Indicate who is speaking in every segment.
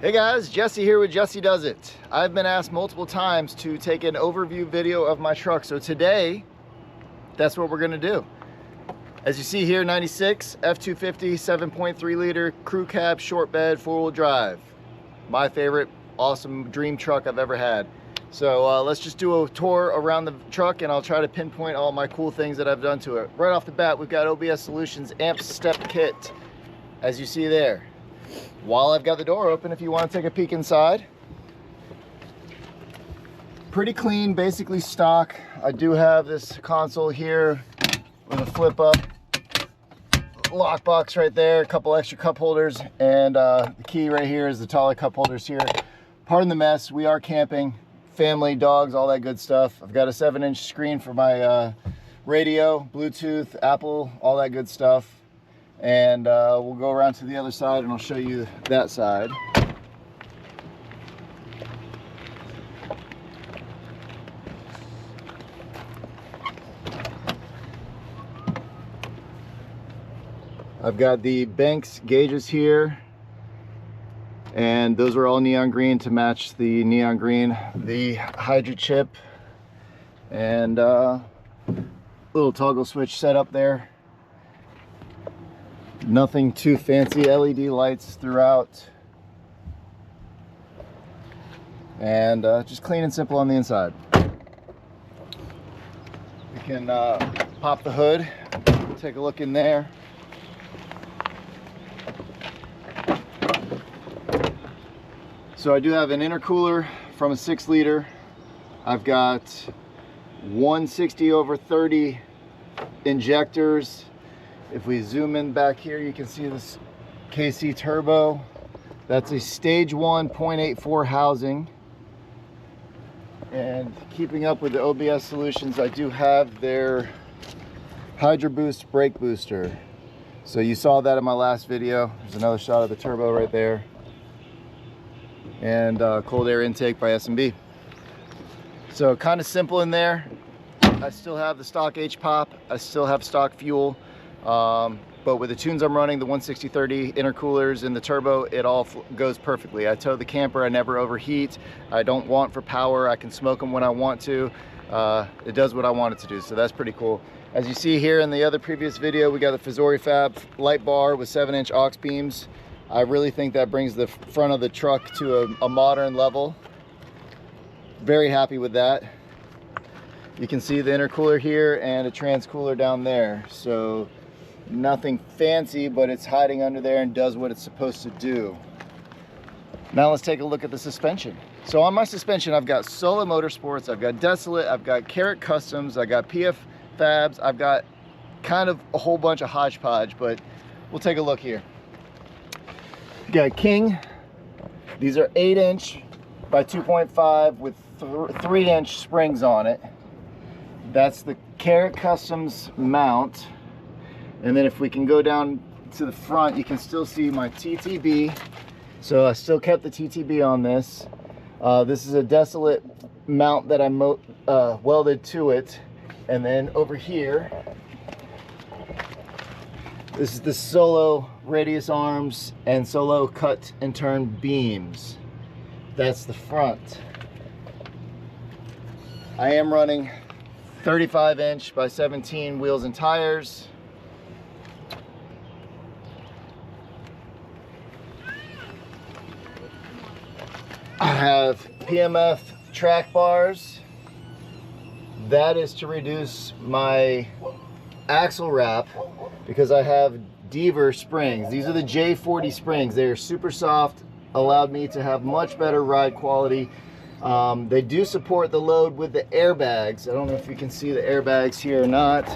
Speaker 1: Hey guys, Jesse here with Jesse Does It. I've been asked multiple times to take an overview video of my truck, so today that's what we're gonna do. As you see here, 96 F250 7.3 liter crew cab short bed 4-wheel drive. My favorite awesome dream truck I've ever had. So let's just do a tour around the truck and I'll try to pinpoint all my cool things that I've done to it. Right off the bat, we've got OBS Solutions amp step kit, as you see there. While I've got the door open, if you want to take a peek inside, pretty clean, basically stock. I do have this console here with a flip up lockbox right there, a couple extra cup holders, and the key right here is the taller cup holders here. Pardon the mess, we are camping, family, dogs, all that good stuff. I've got a 7-inch screen for my radio, Bluetooth, Apple, all that good stuff. And we'll go around to the other side and I'll show you that side. I've got the Banks gauges here, and those are all neon green to match the neon green. The Hydra chip and little toggle switch set up there. Nothing too fancy, LED lights throughout, and just clean and simple on the inside. We can pop the hood, take a look in there. So I do have an intercooler from a 6 liter. I've got 160/30 injectors. If we zoom in back here, you can see this KC turbo. That's a stage 1 0.84 housing. And keeping up with the OBS Solutions, I do have their Hydra Boost brake booster. So you saw that in my last video. There's another shot of the turbo right there. And cold air intake by S&B. So kind of simple in there. I still have the stock H-pop. I still have stock fuel. But with the tunes I'm running, the 160/30 intercoolers and the turbo, it all goes perfectly. I tow the camper, I never overheat. I don't want for power, I can smoke them when I want to. It does what I want it to do, so that's pretty cool. As you see here in the other previous video, we got the Fazori Fab light bar with 7-inch aux beams. I really think that brings the front of the truck to a modern level. Very happy with that. You can see the intercooler here and a transcooler down there. So nothing fancy, but it's hiding under there and does what it's supposed to do. Now let's take a look at the suspension. So on my suspension, I've got Solo Motorsports, I've got Desolate, I've got Carrot Customs, I've got PF Fabs, I've got kind of a whole bunch of hodgepodge, but we'll take a look here. You got King. These are 8-inch by 2.5 with 3-inch springs on it. That's the Carrot Customs mount. And then if we can go down to the front, you can still see my TTB. So I still kept the TTB on this. This is a Desolate mount that I welded to it. And then over here, this is the Solo radius arms and Solo cut and turn beams. That's the front. I am running 35-inch by 17 wheels and tires. I have PMF track bars. That is to reduce my axle wrap because I have Deaver springs. These are the J40 springs. They are super soft, allowed me to have much better ride quality. They do support the load with the airbags. I don't know if you can see the airbags here or not.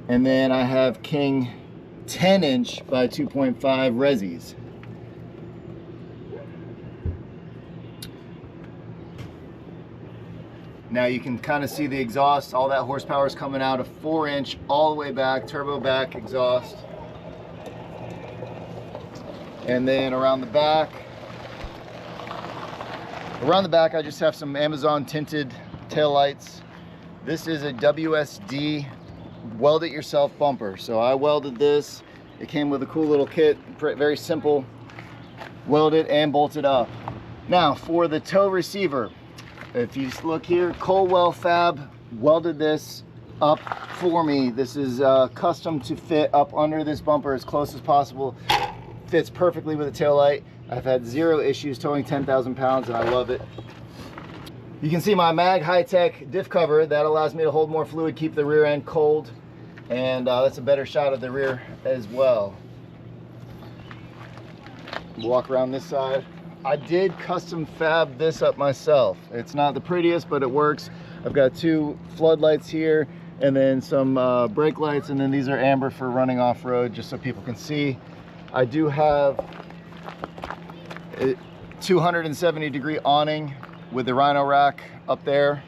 Speaker 1: And then I have King 10-inch by 2.5 resis. Now you can kind of see the exhaust. All that horsepower is coming out of 4-inch all the way back, turbo back exhaust. And then around the back, I just have some Amazon tinted taillights. This is a WSD weld it yourself bumper. So I welded this. It came with a cool little kit, very simple. welded and bolted up. Now for the tow receiver, if you look here, Colwell Fab welded this up for me. This is custom to fit up under this bumper as close as possible. Fits perfectly with the tail light. I've had zero issues towing 10,000 pounds and I love it. You can see my Mag High-Tech diff cover. That allows me to hold more fluid, keep the rear end cold, and that's a better shot of the rear as well. Walk around this side. I did custom fab this up myself. It's not the prettiest, but it works. I've got 2 floodlights here and then some brake lights, and then these are amber for running off-road, just so people can see. I do have a 270-degree awning with the Rhino rack up there.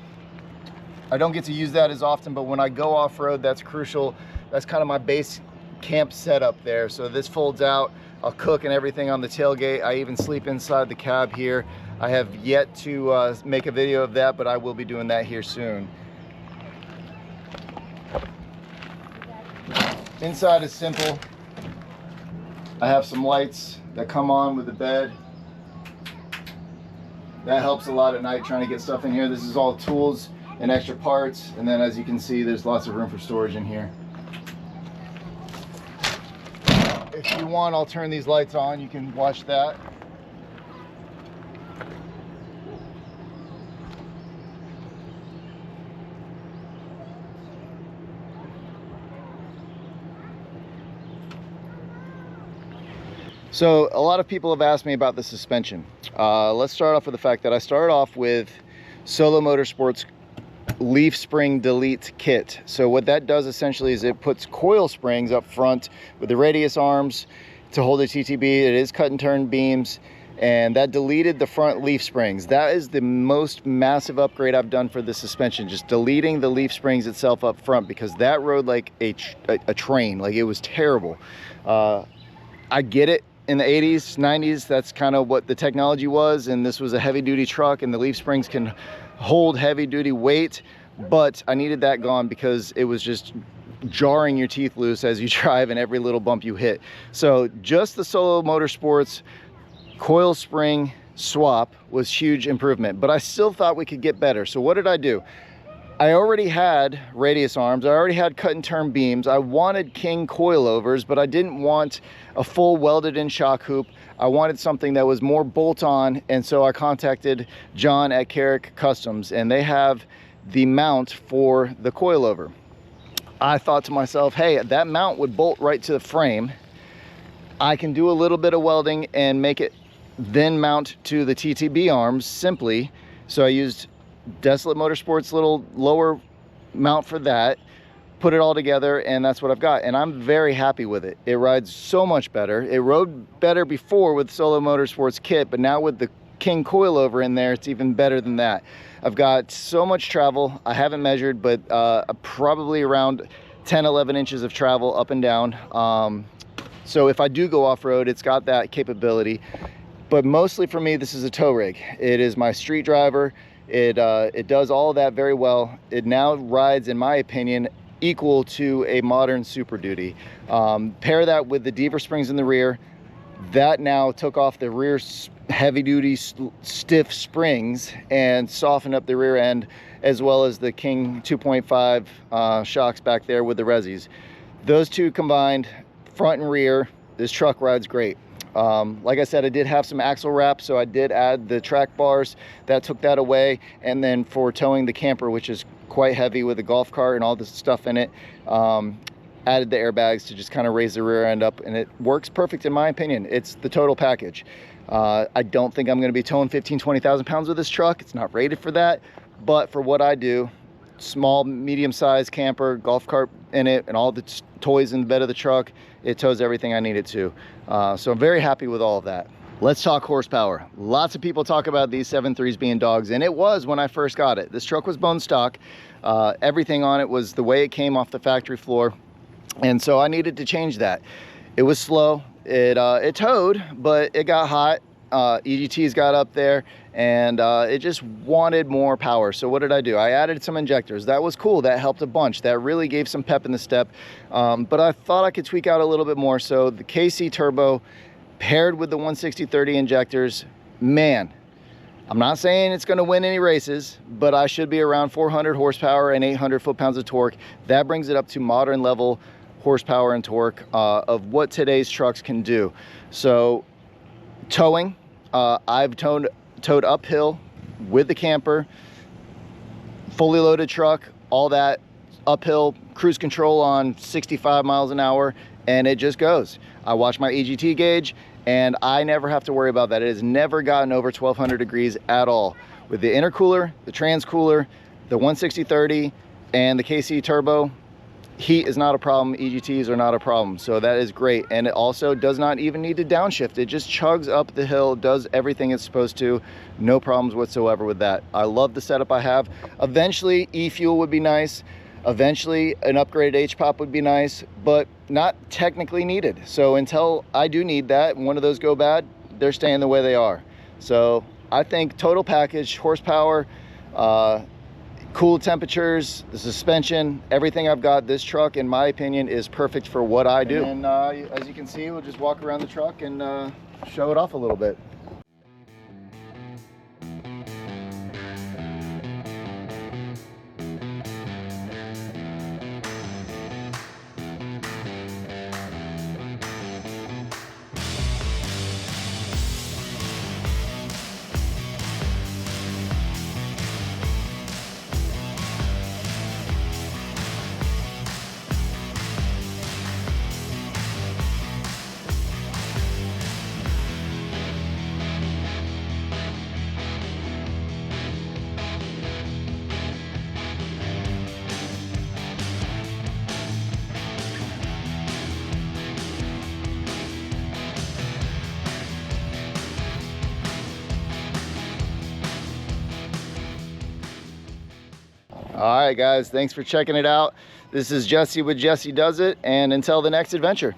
Speaker 1: I don't get to use that as often, but when I go off-road, that's crucial. That's kind of my base camp setup there. So this folds out. I'll cook and everything on the tailgate. I even sleep inside the cab here. I have yet to make a video of that, but I will be doing that here soon. Inside is simple. I have some lights that come on with the bed. That helps a lot at night trying to get stuff in here. This is all tools and extra parts. And then as you can see, there's lots of room for storage in here. If you want, I'll turn these lights on. You can watch that. So a lot of people have asked me about the suspension. Let's start off with the fact that I started off with Solo Motorsports leaf spring delete kit. So what that does essentially is it puts coil springs up front with the radius arms to hold the TTB. It is cut and turn beams, and that deleted the front leaf springs. That is the most massive upgrade I've done for the suspension, just deleting the leaf springs itself up front, because that rode like a train. Like, it was terrible. I get it. In the 80s, 90s, that's kind of what the technology was, and this was a heavy-duty truck, and the leaf springs can hold heavy-duty weight, but I needed that gone because it was just jarring your teeth loose as you drive and every little bump you hit. So just the Solo Motorsports coil spring swap was huge improvement, but I still thought we could get better. So what did I do? I already had radius arms, I already had cut and turn beams, I wanted king coilovers, but I didn't want a full welded in shock hoop. I wanted something that was more bolt on, and so I contacted John at Carrick Customs, and they have the mount for the coilover. I thought to myself, hey, that mount would bolt right to the frame. I can do a little bit of welding and make it then mount to the TTB arms simply. So I used Desolate Motorsports little lower mount for that, put it all together, and that's what I've got, and I'm very happy with it. It rides so much better. It rode better before with Solo Motorsports kit, but now with the King coilover in there, it's even better than that. I've got so much travel. I haven't measured, but probably around 10-11 inches of travel up and down. So if I do go off-road, it's got that capability. But mostly for me, this is a tow rig. It is my street driver. It does all of that very well. It now rides, in my opinion, equal to a modern Super Duty. Pair that with the Deaver springs in the rear. That now took off the rear heavy-duty stiff springs and softened up the rear end, as well as the King 2.5 shocks back there with the resis. Those two combined, front and rear, this truck rides great. Like I said, I did have some axle wrap, so I did add the track bars. That took that away. And then for towing the camper, which is quite heavy with a golf cart and all this stuff in it, added the airbags to just kind of raise the rear end up, and it works perfect in my opinion. It's the total package. I don't think I'm going to be towing 15-20,000 pounds with this truck. It's not rated for that, but for what I do, small, medium-sized camper, golf cart in it, and all the toys in the bed of the truck, it tows everything I need it to. So I'm very happy with all of that. Let's talk horsepower. Lots of people talk about these 7.3s being dogs, and it was when I first got it. This truck was bone stock. Everything on it was the way it came off the factory floor, and so I needed to change that. It was slow. It towed, but it got hot. EGTs got up there, and it just wanted more power. So what did I do? I added some injectors. That was cool. That helped a bunch. That really gave some pep in the step. But I thought I could tweak out a little bit more. So the KC turbo paired with the 160/30 injectors, man, I'm not saying it's going to win any races, but I should be around 400 horsepower and 800 foot-pounds of torque. That brings it up to modern level horsepower and torque of what today's trucks can do. So towing, I've towed uphill with the camper, fully loaded truck, all that uphill, cruise control on 65 miles an hour, and it just goes. I watch my EGT gauge, and I never have to worry about that. It has never gotten over 1200 degrees at all. With the intercooler, the transcooler, the 160/30, and the KC turbo, heat is not a problem. EGTs are not a problem. So that is great. And it also does not even need to downshift. It just chugs up the hill, does everything it's supposed to. No problems whatsoever with that. I love the setup I have. Eventually, e-fuel would be nice. Eventually, an upgraded H-pop would be nice, but not technically needed. So until I do need that, and one of those go bad, they're staying the way they are. So I think total package, horsepower, cool temperatures, the suspension, everything I've got, this truck, in my opinion, is perfect for what I do. And as you can see, we'll just walk around the truck and show it off a little bit. All right, guys, thanks for checking it out. This is Jesse with Jesse Does It, and until the next adventure.